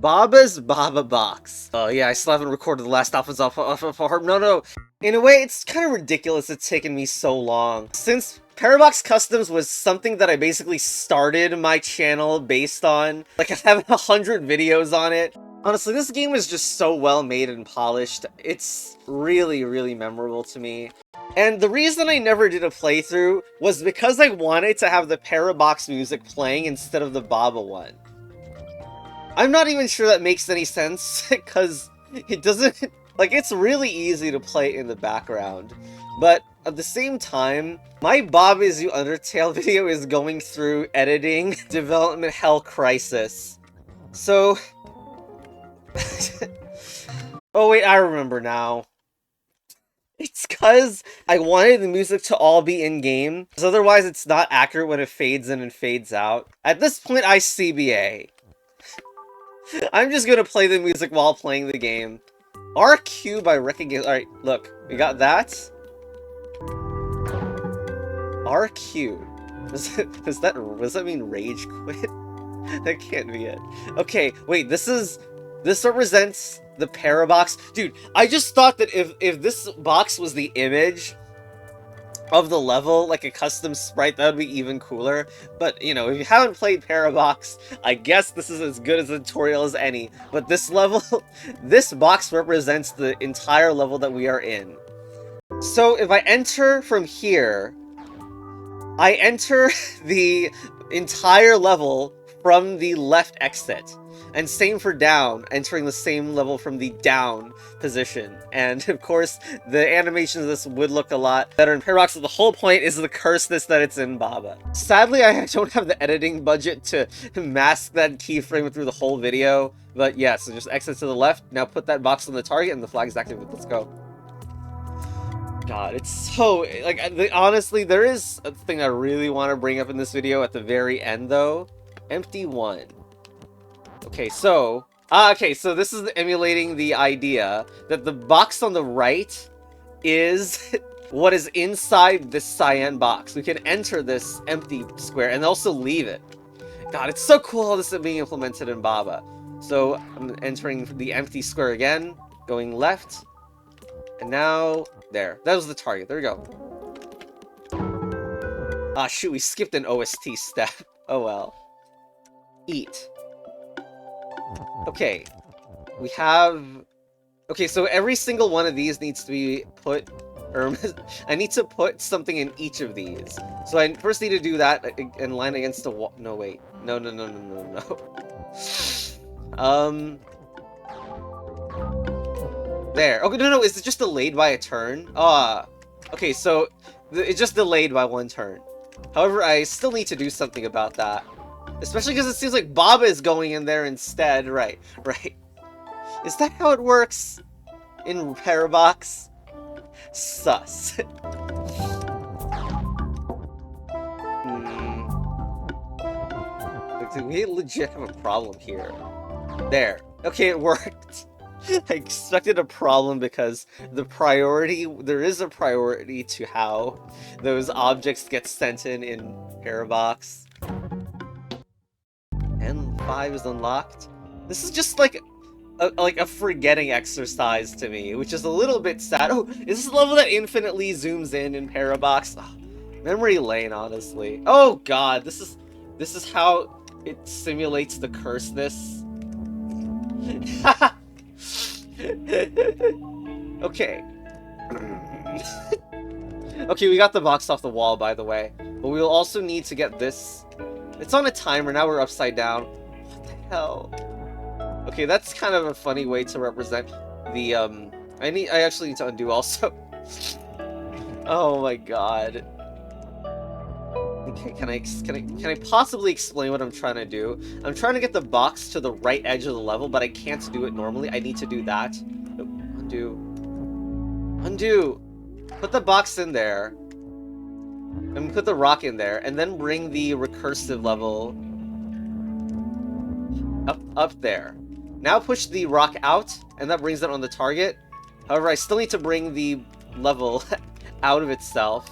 Baba's Bababox. Oh yeah, I still haven't recorded the last albums off of Harp. No. In a way, it's kind of ridiculous it's taken me so long. Since Parabox Customs was something that I basically started my channel based on. Like, I have 100 videos on it. Honestly, this game is just so well made and polished. It's really, really memorable to me. And the reason I never did a playthrough was because I wanted to have the Parabox music playing instead of the Baba one. I'm not even sure that makes any sense, because it doesn't... Like, it's really easy to play in the background, but at the same time, my Bob Is You Undertale video is going through editing development hell crisis. So... Oh wait, I remember now. It's because I wanted the music to all be in-game, because otherwise it's not accurate when it fades in and fades out. At this point, I CBA. I'm just gonna play the music while playing the game. RQ by recognition. Alright, look. We got that. RQ. Does that mean rage quit? That can't be it. Okay, wait, this represents the Parabox. Dude, I just thought that if this box was the image of the level, like a custom sprite, that would be even cooler. But, you know, if you haven't played Parabox, I guess this is as good as a tutorial as any. But this level, this box represents the entire level that we are in. So if I enter from here, I enter the entire level from the left exit. And same for down, entering the same level from the down position. And of course, the animations of this would look a lot better in Parabox, so the whole point is the curseness that it's in Baba. Sadly, I don't have the editing budget to mask that keyframe through the whole video, but yeah, so just exit to the left, now put that box on the target, and the flag is activated. Let's go. God, it's so... Like, honestly, there is a thing I really want to bring up in this video at the very end, though. Empty 1. Okay, so this is emulating the idea that the box on the right is what is inside this cyan box. We can enter this empty square and also leave it. God, it's so cool how this is being implemented in Baba. So I'm entering the empty square again, going left, and now there. That was the target. There we go. Ah, shoot, we skipped an OST step. Oh well. Eat. Okay, we have... Okay, so every single one of these needs to be put... I need to put something in each of these. So I first need to do that and line against the wall. No, wait. No. There. Okay, no, is it just delayed by a turn? Okay, so it's just delayed by 1 turn. However, I still need to do something about that. Especially because it seems like Baba is going in there instead. Right. Is that how it works in Parabox? Sus. We legit have a problem here. There. Okay, it worked. I expected a problem because there is a priority to how those objects get sent in Parabox. N5 is unlocked. This is just like a forgetting exercise to me, which is a little bit sad. Oh, is this a level that infinitely zooms in Parabox? Oh, memory lane, honestly. Oh god, this is how it simulates the curseness. Okay. Okay, we got the box off the wall, by the way. But we will also need to get this. It's on a timer, now we're upside down. What the hell? Okay, that's kind of a funny way to represent the, I actually need to undo also. Oh my god. Okay, can I possibly explain what I'm trying to do? I'm trying to get the box to the right edge of the level, but I can't do it normally. I need to do that. Undo. Undo! Put the box in there. And put the rock in there, and then bring the recursive level up there. Now push the rock out, and that brings it on the target. However, I still need to bring the level out of itself.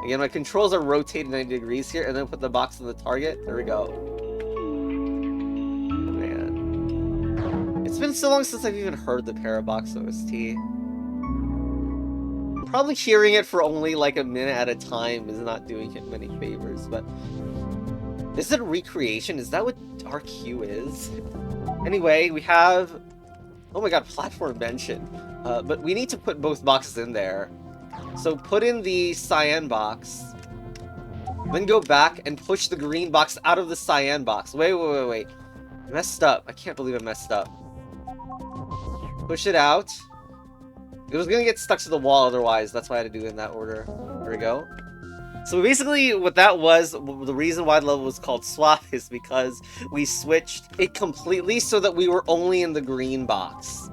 Again, my controls are rotated 90 degrees here, and then put the box on the target. There we go. Oh, man. It's been so long since I've even heard the Parabox OST. Probably hearing it for only like a minute at a time is not doing it many favors, but... Is it a recreation? Is that what RQ is? Anyway, we have... Oh my god, platform mention. But we need to put both boxes in there. So put in the cyan box. Then go back and push the green box out of the cyan box. Wait. Messed up. I can't believe I messed up. Push it out. It was gonna get stuck to the wall otherwise. That's why I had to do it in that order. There we go. So basically what that was, the reason why the level was called swap is because we switched it completely so that we were only in the green box.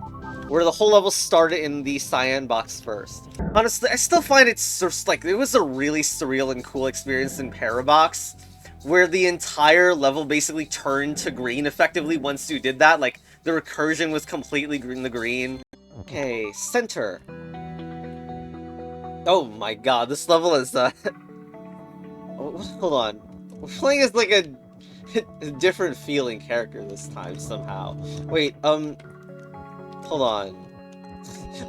Where the whole level started in the cyan box first. Honestly, I still find it just like, it was a really surreal and cool experience in Parabox, where the entire level basically turned to green effectively once you did that. Like, the recursion was completely in the green. Okay, center. Oh my god, this level is, hold on. We're playing as like a different feeling character this time, somehow. Wait, hold on. Hold on.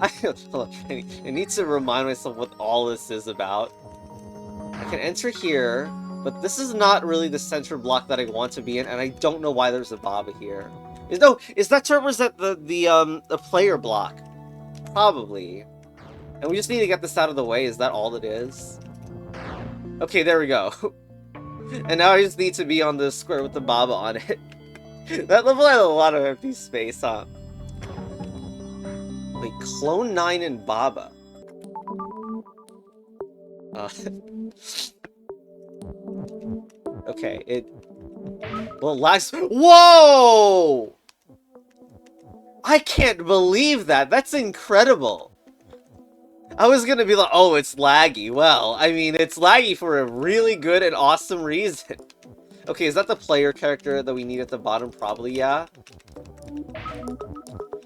I need to remind myself what all this is about. I can enter here, but this is not really the center block that I want to be in, and I don't know why there's a Baba here. Is that to represent the player block? Probably. And we just need to get this out of the way. Is that all it is? Okay, there we go. And now I just need to be on the square with the Baba on it. That level had a lot of empty space, huh? Wait, Clone 9 and Baba. Okay, well, last... Whoa! I can't believe that! That's incredible! I was gonna be like, oh, it's laggy. Well, I mean, it's laggy for a really good and awesome reason. Okay, is that the player character that we need at the bottom? Probably, yeah.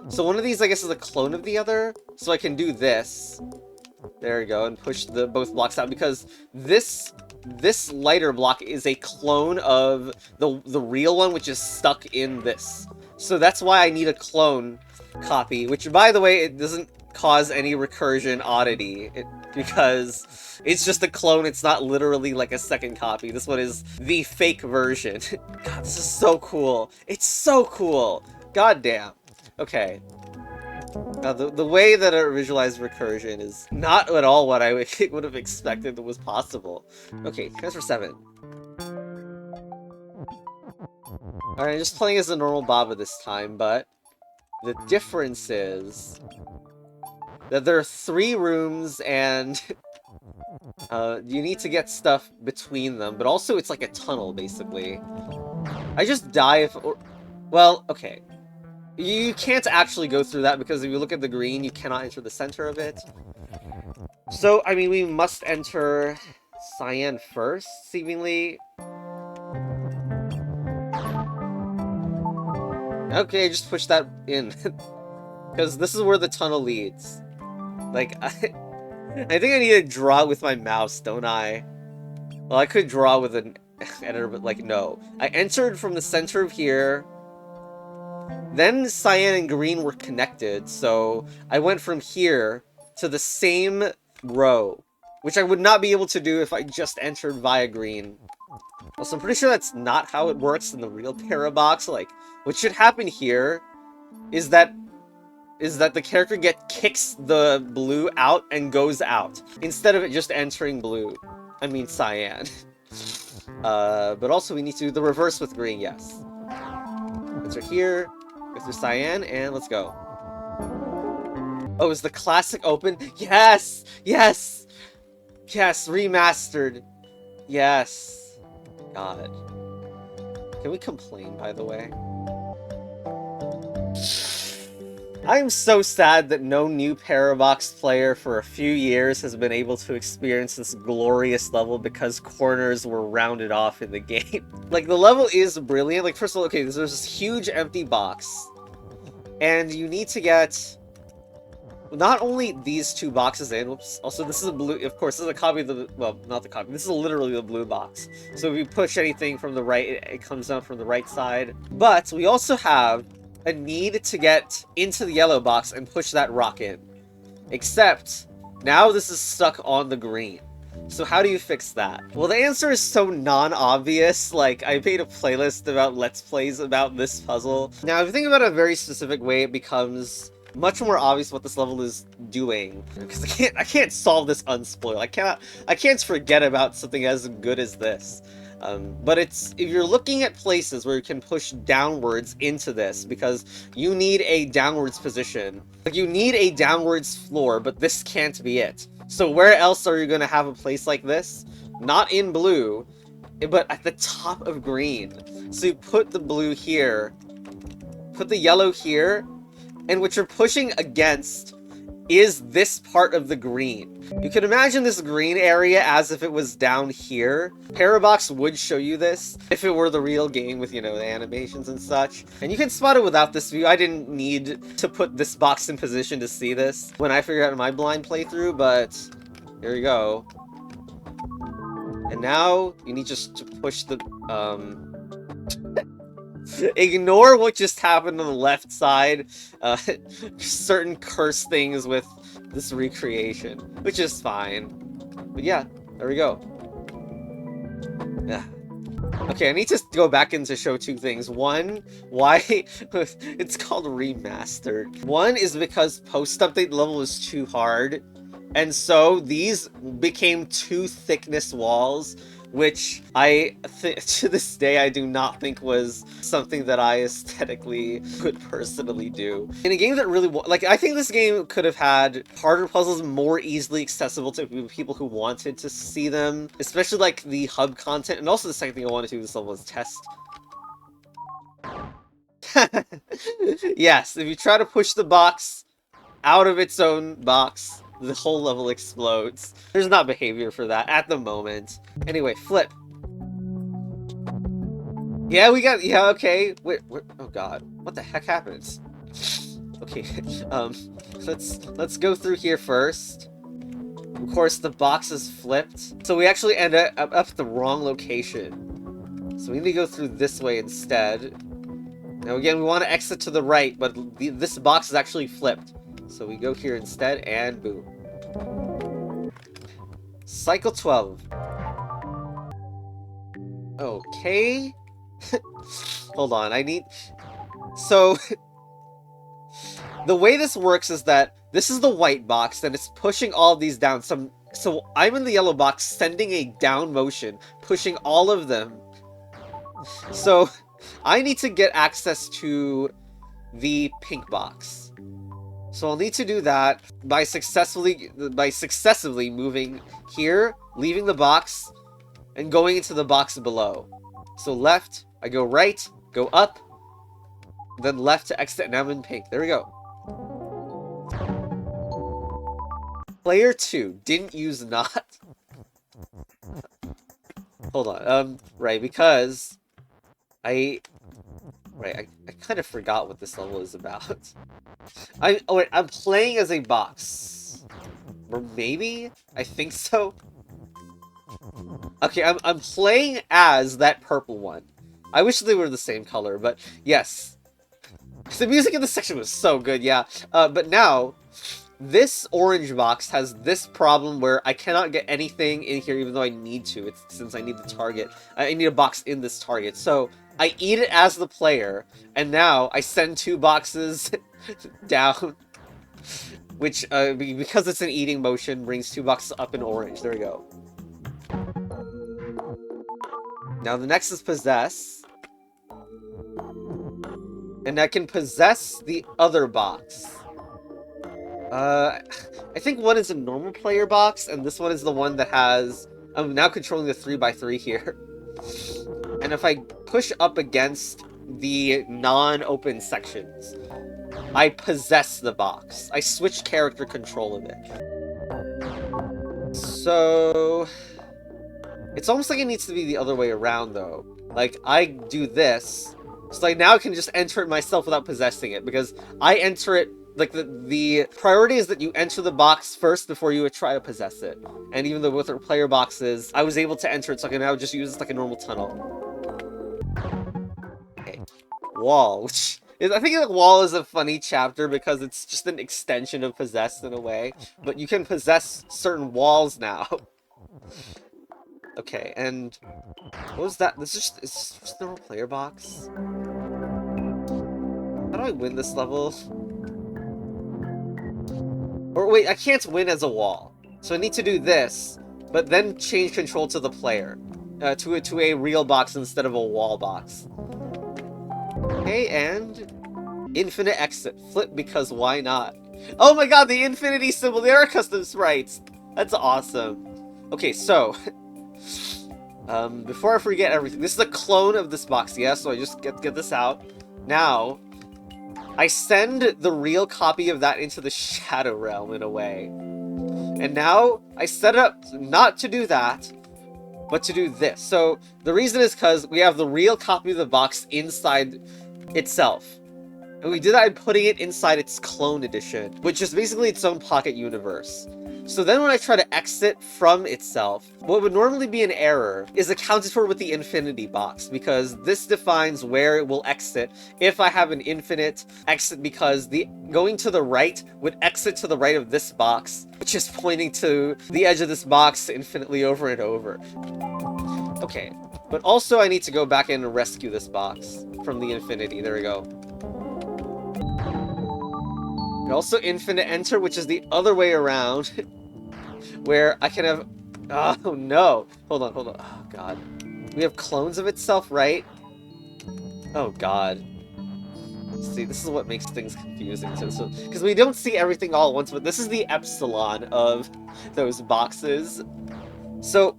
So one of these, I guess, is a clone of the other. So I can do this. There we go, and push both blocks out, because this lighter block is a clone of the real one, which is stuck in this. So that's why I need a clone copy, which, by the way, it doesn't cause any recursion oddity, because it's just a clone. It's not literally like a second copy. This one is the fake version. God, this is so cool. It's so cool. God damn. Okay. Now, the way that I visualize recursion is not at all what I would have expected that was possible. Okay, transfer 7. Alright, just playing as a normal Baba this time, but the difference is that there are 3 rooms, and you need to get stuff between them, but also it's like a tunnel, basically. I just die if... well, okay. You can't actually go through that, because if you look at the green, you cannot enter the center of it. So, I mean, we must enter cyan first, seemingly. Okay, just push that in. Because this is where the tunnel leads. Like, I think I need to draw with my mouse, don't I? Well, I could draw with an editor, but, like, no. I entered from the center of here. Then cyan and green were connected, so I went from here to the same row, which I would not be able to do if I just entered via green. Also, I'm pretty sure that's not how it works in the real Parabox. Like, what should happen here is that the character kicks the blue out and goes out, instead of it just entering blue. I mean cyan. But also we need to do the reverse with green, yes. Enter here. Go through cyan, and let's go. Oh, is the classic open? Yes! Yes! Yes, remastered. Yes. God. Can we complain, by the way? I'm so sad that no new Parabox player for a few years has been able to experience this glorious level because corners were rounded off in the game. Like, the level is brilliant. Like, first of all, okay, there's this huge empty box. And you need to get not only these 2 boxes in, whoops, also this is a blue, of course, this is a copy of the, well, not the copy, this is literally the blue box. So if you push anything from the right, it comes down from the right side. But we also have a need to get into the yellow box and push that rock in. Except, now this is stuck on the green. So how do you fix that? Well, the answer is so non-obvious. Like, I made a playlist about Let's Plays about this puzzle. Now, if you think about it a very specific way, it becomes much more obvious what this level is doing. Because I can't solve this unspoiled. I can't forget about something as good as this. But if you're looking at places where you can push downwards into this, because you need a downwards position. Like, you need a downwards floor, but this can't be it. So where else are you going to have a place like this? Not in blue, but at the top of green. So you put the blue here, put the yellow here, and what you're pushing against is this part of the green. You can imagine this green area as if it was down here. Parabox would show you this if it were the real game with, you know, the animations and such. And you can spot it without this view. I didn't need to put this box in position to see this when I figured out my blind playthrough, but here you go. And now you need just to push the, ignore what just happened on the left side. Certain cursed things with this recreation, which is fine. But yeah, there we go. Yeah. Okay, I need to go back in to show two things. One, why it's called remastered. One is because post-update level is too hard, and so these became two thickness walls, which to this day, I do not think was something that I aesthetically would personally do. In a game that really, like, I think this game could have had harder puzzles more easily accessible to people who wanted to see them, especially, like, the hub content, and also the second thing I wanted to do with this level was test. Yes, if you try to push the box out of its own box, the whole level explodes. There's not behavior for that at the moment. Anyway, flip. Yeah, okay. Wait, oh god. What the heck happens? Okay, let's go through here first. Of course, the box is flipped. So we actually end up at the wrong location. So we need to go through this way instead. Now again, we want to exit to the right, but this box is actually flipped. So we go here instead, and boom. Cycle 12. Okay. Hold on, so, the way this works is that this is the white box, and it's pushing all of these down. So I'm in the yellow box, sending a down motion, pushing all of them. So, I need to get access to the pink box. So I'll need to do that by successively moving here, leaving the box, and going into the box below. So left, I go right, go up, then left to exit, and I'm in pink. There we go. Player 2 didn't use not. Hold on, right, because I kind of forgot what this level is about. I'm playing as a box. Or maybe? I think so. Okay, I'm playing as that purple one. I wish they were the same color, but yes. The music in this section was so good, yeah. But now, this orange box has this problem where I cannot get anything in here even though I need to. Since I need the target. I need a box in this target. So, I eat it as the player, and now I send two boxes down, which, because it's an eating motion, brings two boxes up in orange. There we go. Now the next is possess. And I can possess the other box. I think one is a normal player box, and this one is the one that has... I'm now controlling the 3x3 here. And if I push up against the non-open sections, I possess the box. I switch character control of it. So... it's almost like it needs to be the other way around, though. Like, I do this, so I now can just enter it myself without possessing it, because I enter it... like, the priority is that you enter the box first before you would try to possess it. And even though with our player boxes, I was able to enter it, so I can now just use this like a normal tunnel. Okay. Wall, which I think the wall is a funny chapter because it's just an extension of Possessed in a way, but you can possess certain walls now. Okay, and what was that? It's just the player box. How do I win this level? Or wait, I can't win as a wall. So I need to do this, but then change control to the player. To a real box instead of a wall box. Okay, and infinite exit. Flip because why not? Oh my god, the infinity symbol, they are custom sprites. That's awesome. Okay, so before I forget everything, this is a clone of this box, yeah? So I just get this out. Now, I send the real copy of that into the Shadow Realm in a way. And now, I set it up not to do that, but to do this. So, the reason is because we have the real copy of the box inside itself. And we did that by putting it inside its clone edition, which is basically its own pocket universe. So then when I try to exit from itself, what would normally be an error is accounted for with the infinity box, because this defines where it will exit if I have an infinite exit, because the going to the right would exit to the right of this box, which is pointing to the edge of this box infinitely over and over. Okay, but also I need to go back in and rescue this box from the infinity. There we go. And also infinite enter, which is the other way around, where I can have... Oh no! Hold on. Oh god. We have clones of itself, right? Oh god. See, this is what makes things confusing. So because we don't see everything all at once, but this is the epsilon of those boxes. So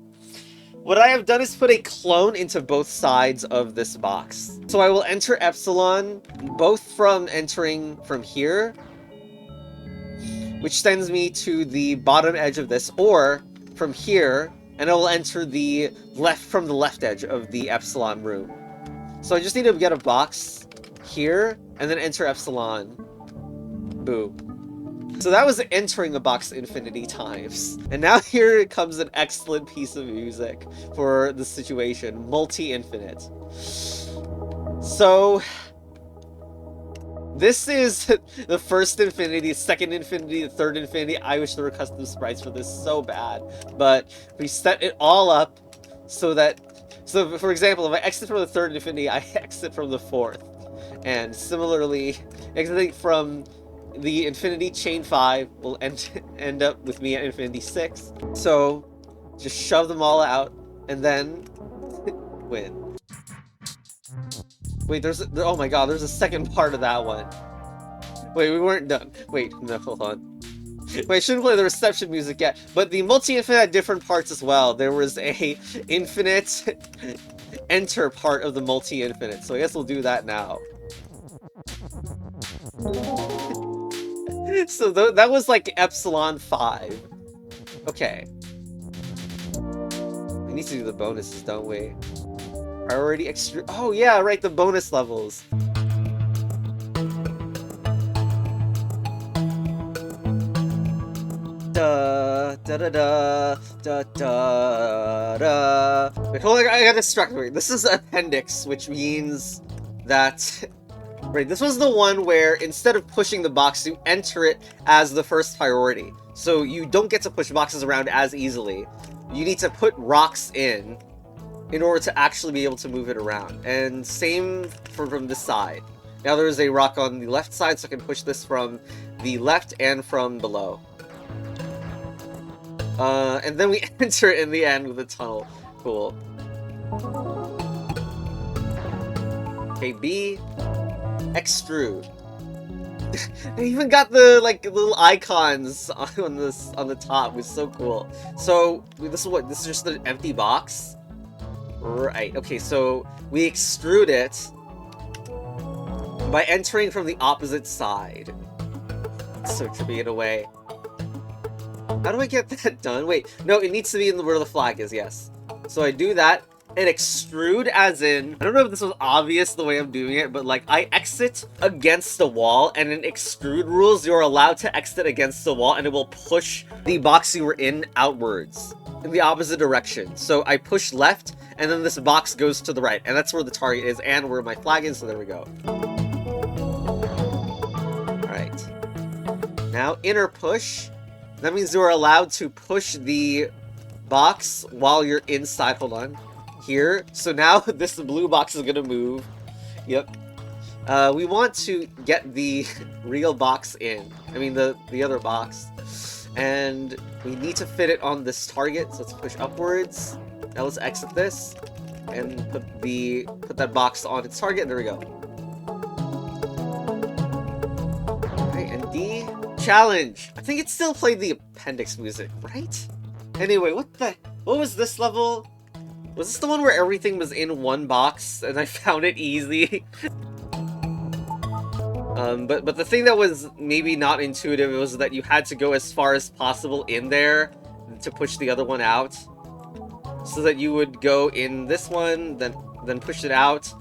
what I have done is put a clone into both sides of this box. So I will enter epsilon both from entering from here, which sends me to the bottom edge of this, or from here, and I will enter the from the left edge of the epsilon room. So I just need to get a box here, and then enter epsilon. Boom. So that was entering a box infinity times. And now here comes an excellent piece of music for the situation. Multi-infinite. So... this is the first infinity, second infinity, the third infinity. I wish there were custom sprites for this so bad. But we set it all up so that... So, for example, if I exit from the third infinity, I exit from the fourth. And similarly, exiting from the infinity chain 5 will end up with me at infinity 6. So, just shove them all out, and then win. Wait, oh my god, there's a second part of that one. Wait, we weren't done. Wait, no, hold on. Wait, I shouldn't play the reception music yet, but the multi-infinite had different parts as well. There was a infinite enter part of the multi-infinite, so I guess we'll do that now. So that was like epsilon 5. Okay. We need to do the bonuses, don't we? Already extra. Oh yeah, right, the bonus levels. Da da da da da da da. Wait, hold on, I got distracted. Wait, this is appendix, which means that. Right, this was the one where instead of pushing the box, you enter it as the first priority. So you don't get to push boxes around as easily. You need to put rocks in order to actually be able to move it around. And same from this side. Now there's a rock on the left side, so I can push this from the left and from below. And then we enter it in the end with a tunnel. Cool. Okay, B. Extrude. They even got the little icons on the top. It's so cool. So this is just an empty box. Right, okay, so we extrude it by entering from the opposite side. It's so trippy in a way. How do I get that done? Wait, no, it needs to be in where the flag is, yes. So I do that, and extrude as in... I don't know if this was obvious the way I'm doing it, but like, I exit against the wall, and in extrude rules, you're allowed to exit against the wall, and it will push the box you were in outwards, in the opposite direction. So I push left, and then this box goes to the right, and that's where the target is, and where my flag is, so there we go. Now inner push. That means you are allowed to push the box while you're inside. Hold on. Here. So now this blue box is gonna move. Yep. We want to get the real box in. I mean the other box. And we need to fit it on this target, so let's push upwards. Now let's exit this and put that box on its target. There we go. Okay, and D. Challenge! I think it still played the appendix music, right? Anyway, what was this level? Was this the one where everything was in one box and I found it easy? But the thing that was maybe not intuitive was that you had to go as far as possible in there to push the other one out. So that you would go in this one, then push it out,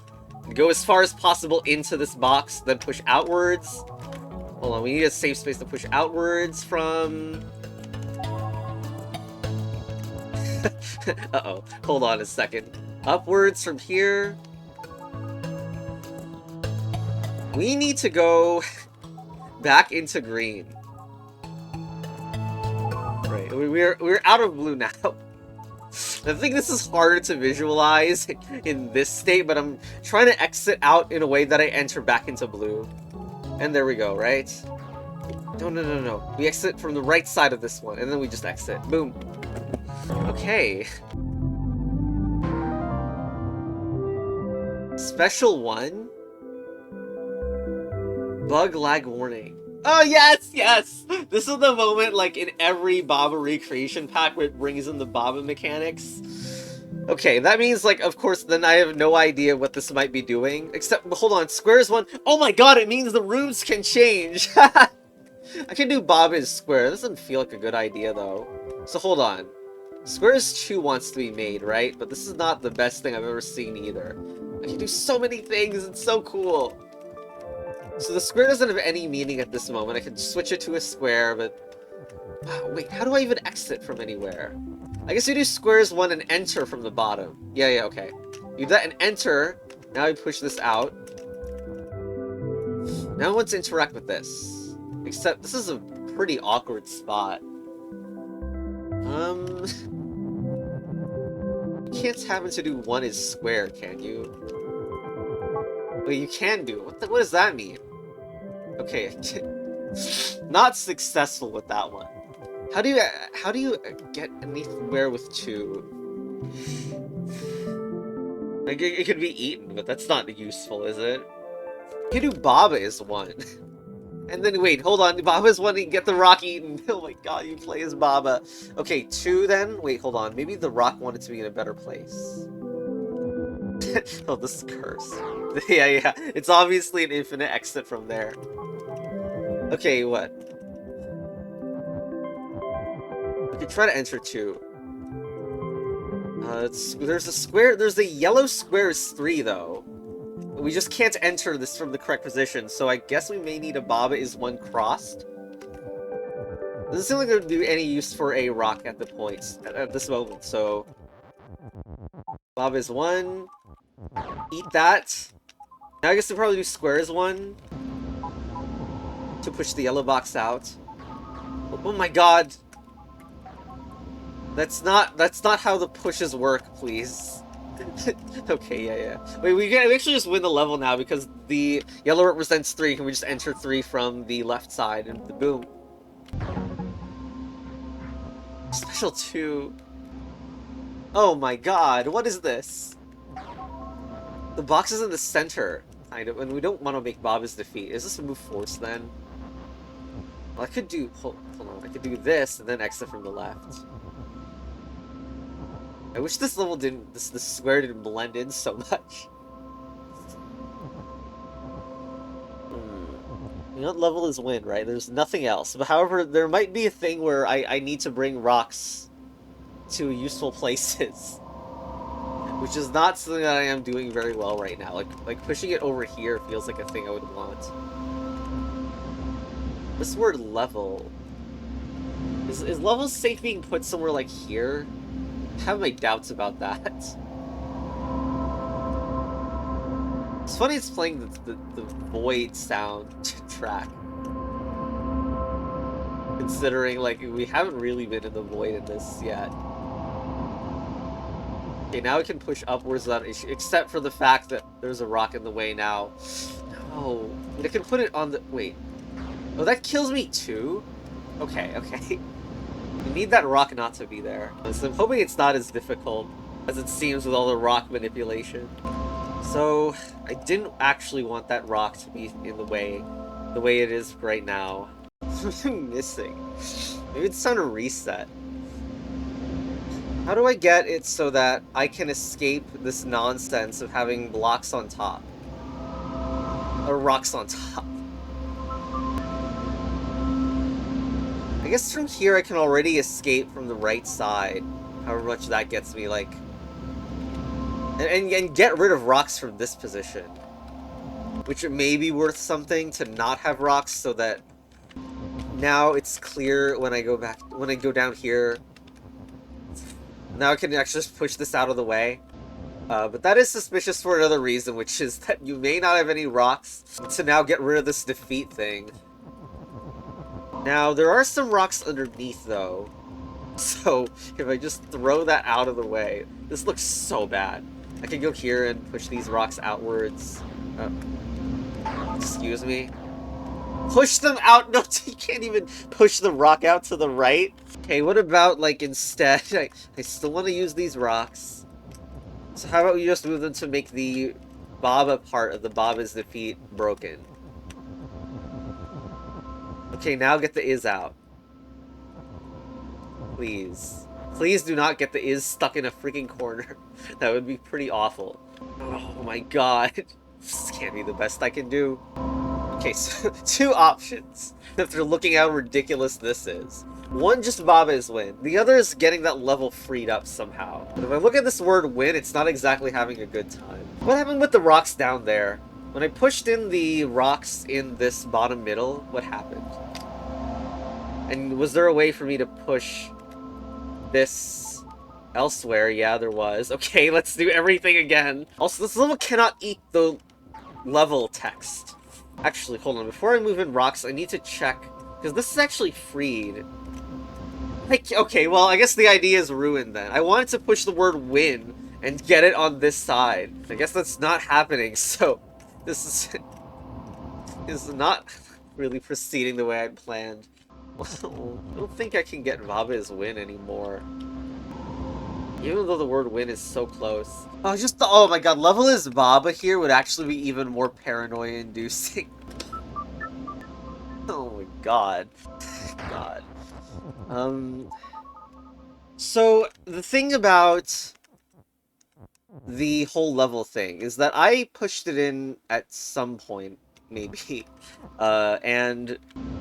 go as far as possible into this box, then push outwards. Hold on, we need a safe space to push outwards from... Uh-oh, hold on a second. Upwards from here. We need to go back into green. Right, we're out of blue now. I think this is harder to visualize in this state, but I'm trying to exit out in a way that I enter back into blue. And there we go, right? No. We exit from the right side of this one, and then we just exit. Boom. Okay. Special one? Bug lag warning. Oh, yes! This is the moment, like, in every Baba recreation pack where it brings in the Baba mechanics. Okay, that means, like, of course, then I have no idea what this might be doing. Except, hold on, squares one. Oh my god, it means the rooms can change! I can do Baba as square. This doesn't feel like a good idea, though. So, hold on. Squares 2 wants to be made, right? But this is not the best thing I've ever seen, either. I can do so many things, it's so cool! So the square doesn't have any meaning at this moment. I can switch it to a square, but... wait, how do I even exit from anywhere? I guess you do squares 1 and enter from the bottom. Yeah, okay. You do that and enter. Now we push this out. Now I want to interact with this. Except, this is a pretty awkward spot. You can't happen to do 1 is square, can you? Wait, you can do. What does that mean? Okay, not successful with that one. How do you get anywhere with 2? Like it could be eaten, but that's not useful, is it? You can do Baba is 1. And then wait, hold on, Baba is 1 and get the rock eaten. Oh my god, you play as Baba. Okay, 2 then? Wait, hold on. Maybe the rock wanted to be in a better place. Oh, this is cursed. Yeah. It's obviously an infinite exit from there. Okay, what? We can try to enter 2. There's a square. There's a yellow square is 3, though. We just can't enter this from the correct position, so I guess we may need a Baba is 1 crossed. Doesn't seem like there would be any use for a rock at the points at this moment, so... Baba is 1. Eat that. Now I guess we'll probably do squares 1 to push the yellow box out. Oh my god. That's not how the pushes work, please. Okay, yeah. Wait, we actually just win the level now because the yellow represents 3. Can we just enter 3 from the left side and boom. Special 2. Oh my god, what is this? The box is in the center, kind of, and we don't want to make Baba's defeat. Is this a move force, then? Well, I could do... Hold on. I could do this, and then exit from the left. I wish this level didn't... This square didn't blend in so much. You know what level is win, right? There's nothing else. But however, there might be a thing where I need to bring rocks to useful places. Which is not something that I am doing very well right now. Like pushing it over here feels like a thing I would want. This word level... Is level safe being put somewhere like here? I have my doubts about that. It's funny it's playing the void sound track. Considering, like, we haven't really been in the void in this yet. Okay, now we can push upwards without issue, except for the fact that there's a rock in the way now. No. I can put it on the... Wait. Oh, that kills me too? Okay, okay. We need that rock not to be there. So I'm hoping it's not as difficult as it seems with all the rock manipulation. So, I didn't actually want that rock to be in the way it is right now. What am I missing? Maybe it's time to reset. How do I get it so that I can escape this nonsense of having blocks on top? Or rocks on top? I guess from here I can already escape from the right side. However much that gets me, like... And get rid of rocks from this position. Which may be worth something to not have rocks so that... Now it's clear when I go back... When I go down here... Now I can actually just push this out of the way. But that is suspicious for another reason, which is that you may not have any rocks to now get rid of this defeat thing. Now, there are some rocks underneath, though. So, if I just throw that out of the way... This looks so bad. I can go here and push these rocks outwards. Excuse me? Push them out! No, you can't even push the rock out to the right. Okay, what about, like, instead... I still want to use these rocks. So how about we just move them to make the Baba part of the Baba's defeat broken? Okay, now get the is out. Please. Please do not get the is stuck in a freaking corner. That would be pretty awful. Oh my god. This can't be the best I can do. Okay, so 2 options. After looking how ridiculous this is. One, just Baba's win. The other is getting that level freed up somehow. But if I look at this word win, it's not exactly having a good time. What happened with the rocks down there? When I pushed in the rocks in this bottom middle, what happened? And was there a way for me to push this elsewhere? Yeah, there was. Okay, let's do everything again. Also, this level cannot eat the level text. Actually, hold on. Before I move in rocks, I need to check, because this is actually freed. Like, okay, well, I guess the idea is ruined then. I wanted to push the word win and get it on this side. I guess that's not happening, so this is not really proceeding the way I'd planned. Well, I don't think I can get Baba's win anymore. Even though the word win is so close. Oh my god, level is Baba here would actually be even more paranoia-inducing. Oh my god. God. So, the thing about the whole level thing is that I pushed it in at some point, maybe. And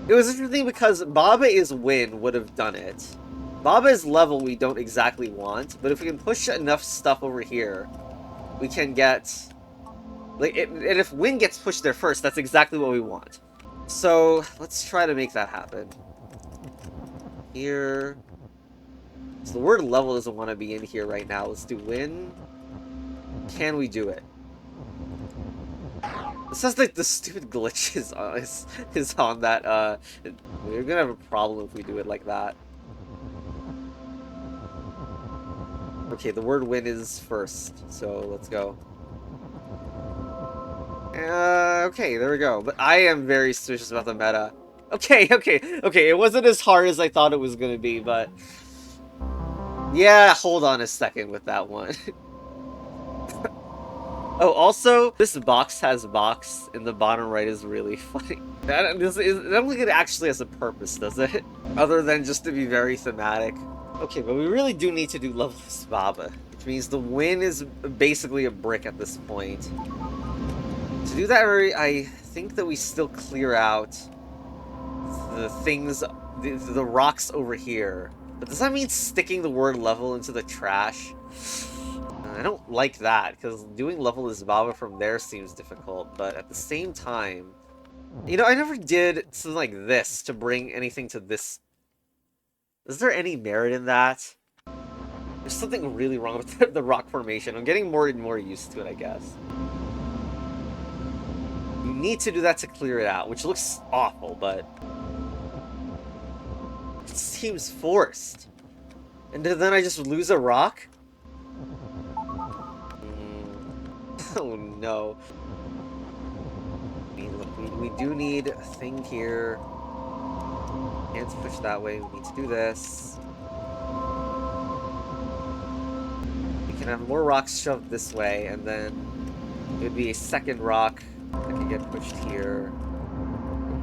it was interesting because Baba is win would have done it. Baba's level we don't exactly want, but if we can push enough stuff over here, we can get... Like, and if win gets pushed there first, that's exactly what we want. So, let's try to make that happen. Here... So the word level doesn't want to be in here right now. Let's do win. Can we do it? It says like the stupid glitch is on that. We're gonna have a problem if we do it like that. Okay, the word win is first, so let's go. Okay, there we go. But I am very suspicious about the meta. Okay, it wasn't as hard as I thought it was gonna be, but... Yeah, hold on a second with that one. Oh, also, this box has box in the bottom right is really funny. I don't think it actually has a purpose, does it? Other than just to be very thematic. Okay, but we really do need to do Loveless Baba, which means the win is basically a brick at this point. To do that, I think that we still clear out the things, the rocks over here. But does that mean sticking the word level into the trash? I don't like that, because doing Loveless Baba from there seems difficult, but at the same time... You know, I never did something like this to bring anything to this... Is there any merit in that? There's something really wrong with the rock formation. I'm getting more and more used to it, I guess. You need to do that to clear it out, which looks awful, but... It seems forced. And then I just lose a rock? Oh no. I mean, look, we do need a thing here. Can't push that way. We need to do this. We can have more rocks shoved this way, and then it would be a second rock that can get pushed here.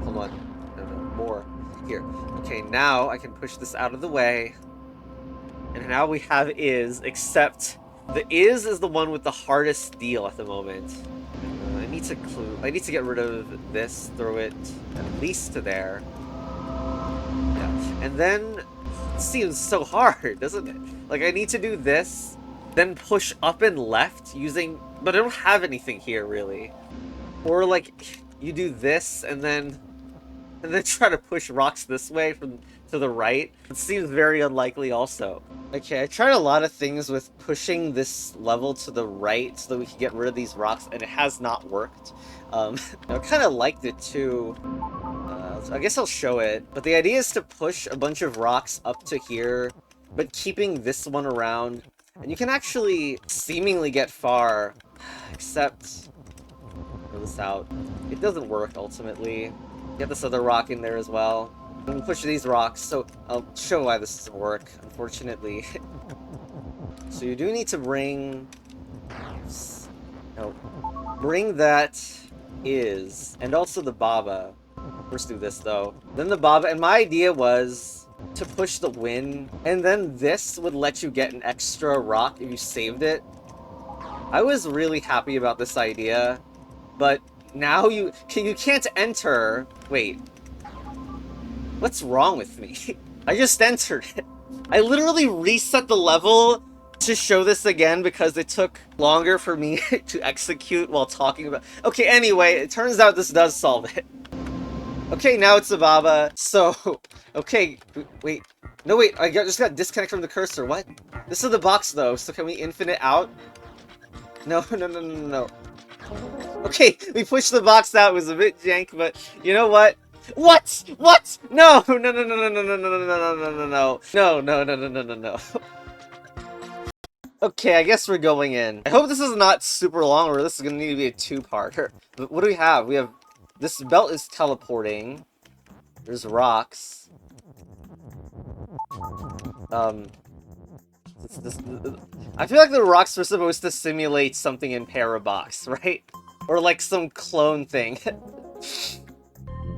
Hold on. No, more. Here. Okay, now I can push this out of the way. And now we have is, except the is the one with the hardest deal at the moment. I need to get rid of this, throw it at least to there. Yeah. And then it seems so hard, doesn't it? Like I need to do this, then push up and left using, but I don't have anything here really. Or like you do this and then try to push rocks this way from to the right. It seems very unlikely also. Okay, I tried a lot of things with pushing this level to the right so that we can get rid of these rocks, and it has not worked. I kind of liked it too. I guess I'll show it. But the idea is to push a bunch of rocks up to here, but keeping this one around. And you can actually seemingly get far, except... throw this out. It doesn't work ultimately. Get this other rock in there as well. And we push these rocks, so I'll show why this doesn't work, unfortunately. So you do need to bring... no. Bring that is, and also the Baba. First do this though. Then the Baba, and my idea was to push the win, and then this would let you get an extra rock if you saved it. I was really happy about this idea, but now you can't enter. Wait. What's wrong with me? I just entered it. I literally reset the level to show this again because it took longer for me to execute while talking about... Okay, anyway, it turns out this does solve it. Okay, now it's a Baba. So, okay, wait. No, wait, just got disconnected from the cursor. What? This is the box, though, so can we infinite out? No. Okay, we pushed the box out. It was a bit jank, but you know what? What? What? No! No. Okay, I guess we're going in. I hope this is not super long, or this is gonna need to be a two-parter. But what do we have? We have... this belt is teleporting. There's rocks. I feel like the rocks were supposed to simulate something in Parabox, right? Or like some clone thing.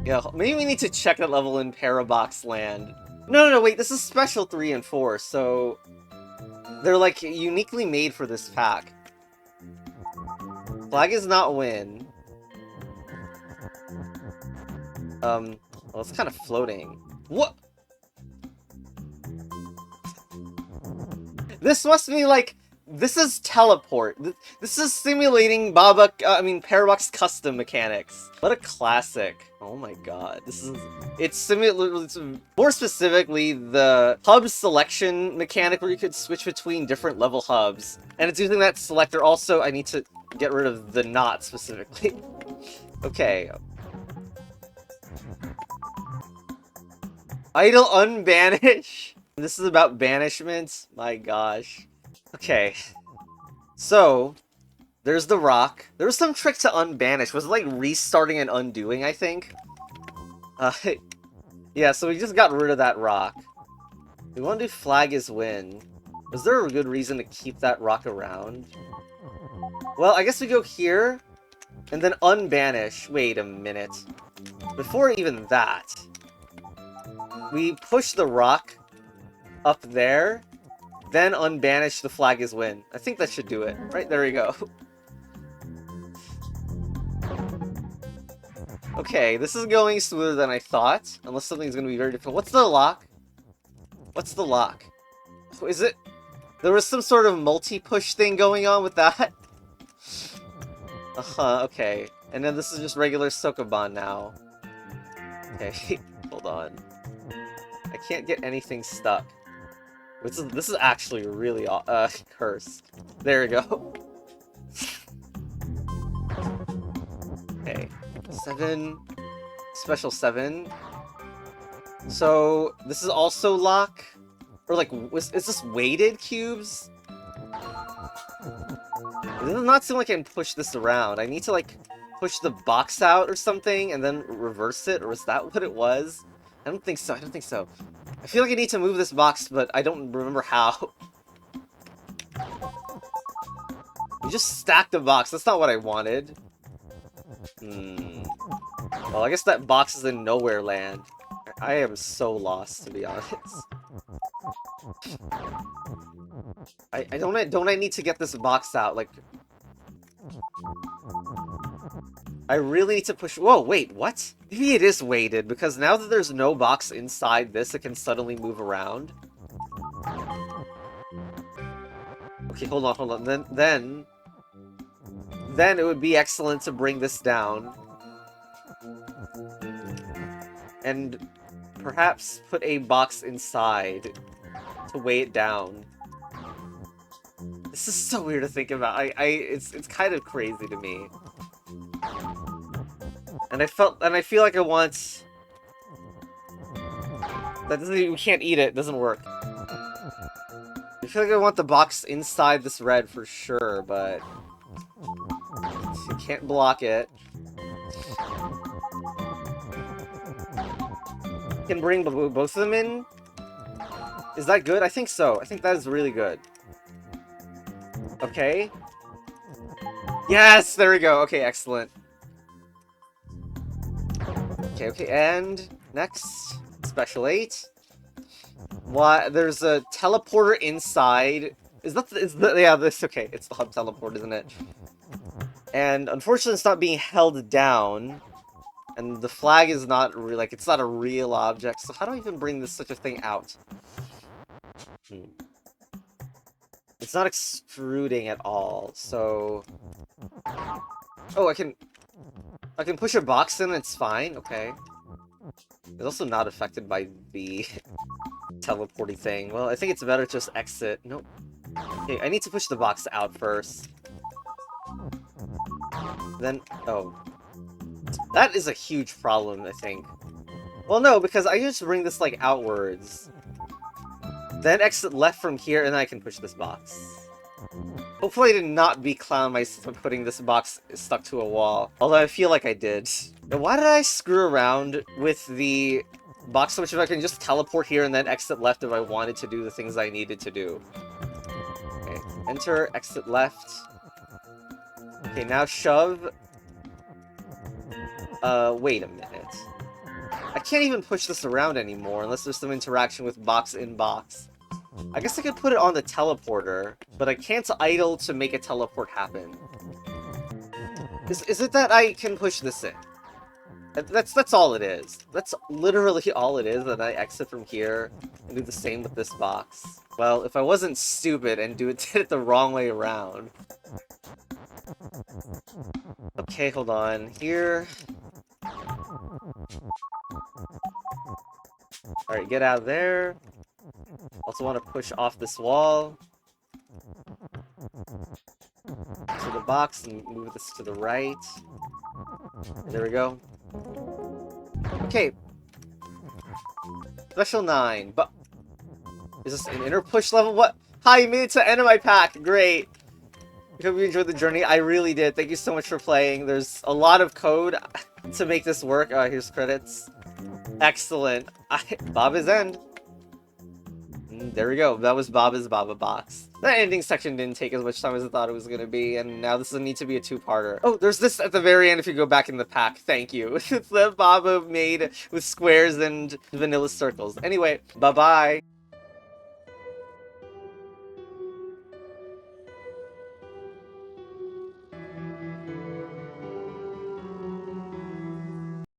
Yeah, maybe we need to check that level in Parabox land. No, wait, this is special 3 and 4, so... they're like uniquely made for this pack. Flag is not win. Well, it's kind of floating. What? This must be like... this is teleport. This is simulating Parabox custom mechanics. What a classic. Oh my god. This is... it's more specifically the hub selection mechanic where you could switch between different level hubs. And it's using that selector. Also, I need to get rid of the knot specifically. Okay. Idle unbanish? This is about banishments? My gosh. Okay. So, there's the rock. There was some trick to unbanish. Was it like restarting and undoing, I think? Yeah, so we just got rid of that rock. We want to do flag is win. Is there a good reason to keep that rock around? Well, I guess we go here, and then unbanish. Wait a minute. Before even that, we push the rock up there, then unbanish the flag is win. I think that should do it. Right, there we go. Okay, this is going smoother than I thought. Unless something's gonna be very difficult. What's the lock? What's the lock? Is it... there was some sort of multi-push thing going on with that? Okay. And then this is just regular Sokoban now. Okay, hold on. I can't get anything stuck. This is actually really cursed. There we go. Okay. 7. Special 7. So, this is also lock? Or like, is this weighted cubes? It does not seem like I can push this around. I need to like push the box out or something and then reverse it, or is that what it was? I don't think so, I don't think so. I feel like I need to move this box, but I don't remember how. You just stacked the box, that's not what I wanted. Well, I guess that box is in nowhere land. I am so lost, to be honest. Don't I need to get this box out? Like, I really need to push. Whoa, wait, what? Maybe it is weighted because now that there's no box inside this, it can suddenly move around. Okay, hold on. Then it would be excellent to bring this down and perhaps put a box inside to weigh it down. This is so weird to think about. It's kind of crazy to me. And I feel like I want... That doesn't even... We can't eat it. It doesn't work. I feel like I want the box inside this red for sure, but... You can't block it. Can bring both of them in? Is that good? I think so. I think that is really good. Okay. Yes! There we go. Okay, excellent. Okay, and next, Special 8. Why? There's a teleporter inside. Yeah, this, okay, it's the hub teleport, isn't it? And unfortunately, it's not being held down. And the flag is not, like, it's not a real object, so how do I even bring such a thing out? It's not extruding at all, so... Oh, I can push a box in, it's fine, okay. It's also not affected by the teleporting thing. Well, I think it's better to just exit. Nope. Okay, I need to push the box out first. Then, oh. That is a huge problem, I think. Well, no, because I just bring this, like, outwards. Then exit left from here, and then I can push this box. Hopefully I did not be clown myself for putting this box stuck to a wall. Although I feel like I did. Now, why did I screw around with the box so much if I can just teleport here and then exit left if I wanted to do the things I needed to do? Okay, enter, exit left. Okay, now shove. Wait a minute. I can't even push this around anymore unless there's some interaction with box in box. I guess I could put it on the teleporter, but I can't idle to make a teleport happen. Is it that I can push this in? That's all it is. That's literally all it is, that I exit from here and do the same with this box. Well, if I wasn't stupid and did it the wrong way around. Okay, hold on. Here. Alright, get out of there. Also want to push off this wall. To the box and move this to the right. There we go. Okay. Special 9. But is this an inner push level? What? Hi, you made it to the end of my pack. Great. I hope you enjoyed the journey. I really did. Thank you so much for playing. There's a lot of code to make this work. Here's credits. Excellent. Baba's End. There we go. That was Baba's Bababox. That ending section didn't take as much time as I thought it was going to be, and now this will need to be a two-parter. Oh, there's this at the very end if you go back in the pack. Thank you. It's the Baba made with squares and vanilla circles. Anyway, bye-bye.